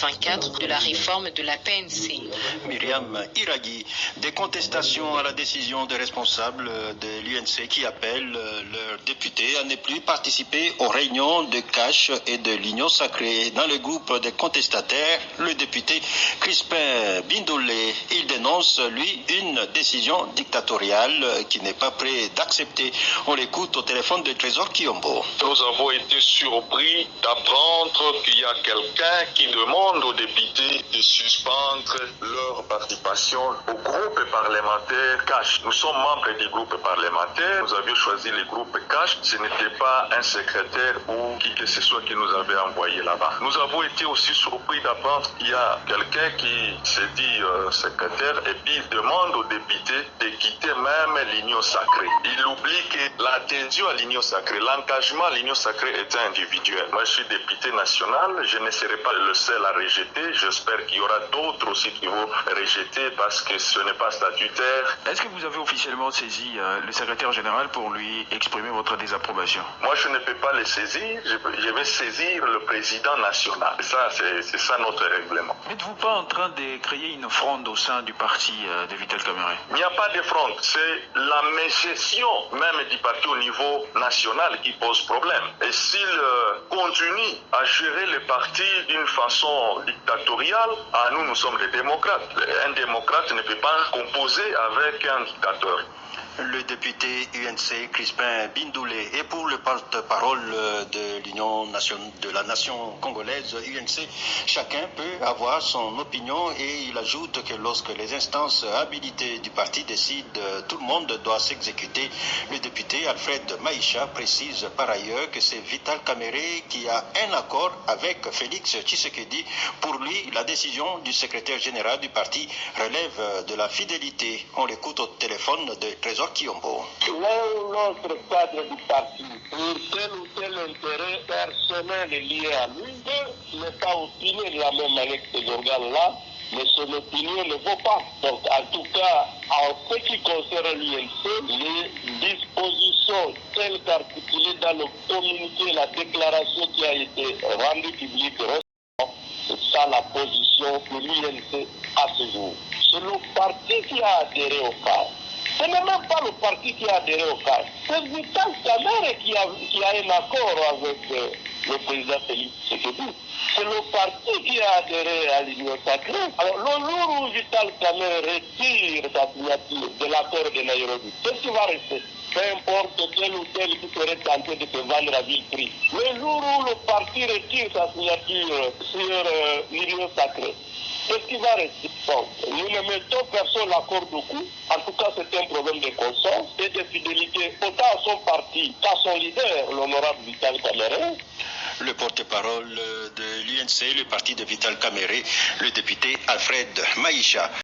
2024 de la réforme de la PNC. Myriam Iraghi, des contestations à la décision des responsables de l'UNC qui appellent leurs députés à ne plus participer aux réunions de cash et de l'Union sacrée. Dans le groupe des contestataires, le député Crispin Bindoulé, il dénonce, lui, une décision dictatoriale qu'il n'est pas prêt d'accepter. On l'écoute au téléphone de Trésor Kiyombo. Nous avons été surpris d'apprendre qu'il y a quelqu'un qui demande aux députés de suspendre leur participation au groupe parlementaire CASH. Nous sommes membres du groupe parlementaire, nous avions choisi le groupe CASH, ce n'était pas un secrétaire ou qui que ce soit qui nous avait envoyé là-bas. Nous avons été aussi surpris d'apprendre qu'il y a quelqu'un qui se dit secrétaire et puis il demande aux députés de quitter même l'union sacrée. Il oublie que l'adhésion à l'union sacrée, l'engagement à l'union sacrée est individuel. Moi je suis député national, je ne serai pas le seul à rejeter, j'espère qu'il y aura d'autres aussi qui vont rejeter parce que ce n'est pas statutaire. Est-ce que vous avez officiellement saisi le secrétaire général pour lui exprimer votre désapprobation? Moi je ne peux pas le saisir, je vais saisir le président national. Ça, c'est ça notre règlement. N'êtes-vous pas en train de créer une fronde au sein du parti de Vital Kamerhe? Il n'y a pas de fronde, c'est la mégestion même du parti au niveau national qui pose problème. Et s'il continue à gérer le parti d'une façon dictatoriale, nous sommes des démocrates. Un démocrate ne peut pas composer avec un dictateur. Le député UNC Crispin Bindoulé et pour le porte-parole de l'Union de la nation congolaise UNC, chacun peut avoir son opinion et il ajoute que lorsque les instances habilitées du parti décident, tout le monde doit s'exécuter. Le député Alfred Maïcha précise par ailleurs que c'est Vital Kamerhe qui a un accord avec Félix Tshisekedi. Pour lui, la décision du secrétaire général du parti relève de la fidélité. On l'écoute au téléphone de Trésor Kiyombo. L'autre cadre du parti, pour tel ou tel intérêt personnel lié à lui, ne pas opiner de la même manière que ces organes-là, mais son opinion ne vaut pas. Donc, en tout cas, en ce qui concerne l'UNC, les dispositions telles qu'articulées dans le communiqué, la déclaration qui a été rendue publique, c'est ça la position que l'UNC a ce jour. C'est le parti qui a adhéré au CAR. Ce n'est même pas le parti qui a adhéré au CAR. C'est Vital Kamerhe qui a un accord avec le président Félix Tshisekedi. C'est le parti qui a adhéré à l'Union sacrée. Alors, le jour où Vital Kamerhe retire sa signature de l'accord de Nairobi, qu'est-ce qui va rester? Peu importe tel ou tel qui serait tenté de se vendre à vil prix. Le jour où le parti retire sa signature sur l'Union sacrée, qu'est-ce qui va rester? Bon, nous ne mettons personne à corde au cou. En tout cas, c'est un problème de conscience et de fidélité autant à son parti qu'à son leader, l'honorable Vital Kamerhe. Le porte-parole de l'UNC, le parti de Vital Kamerhe, le député Alfred Maïcha.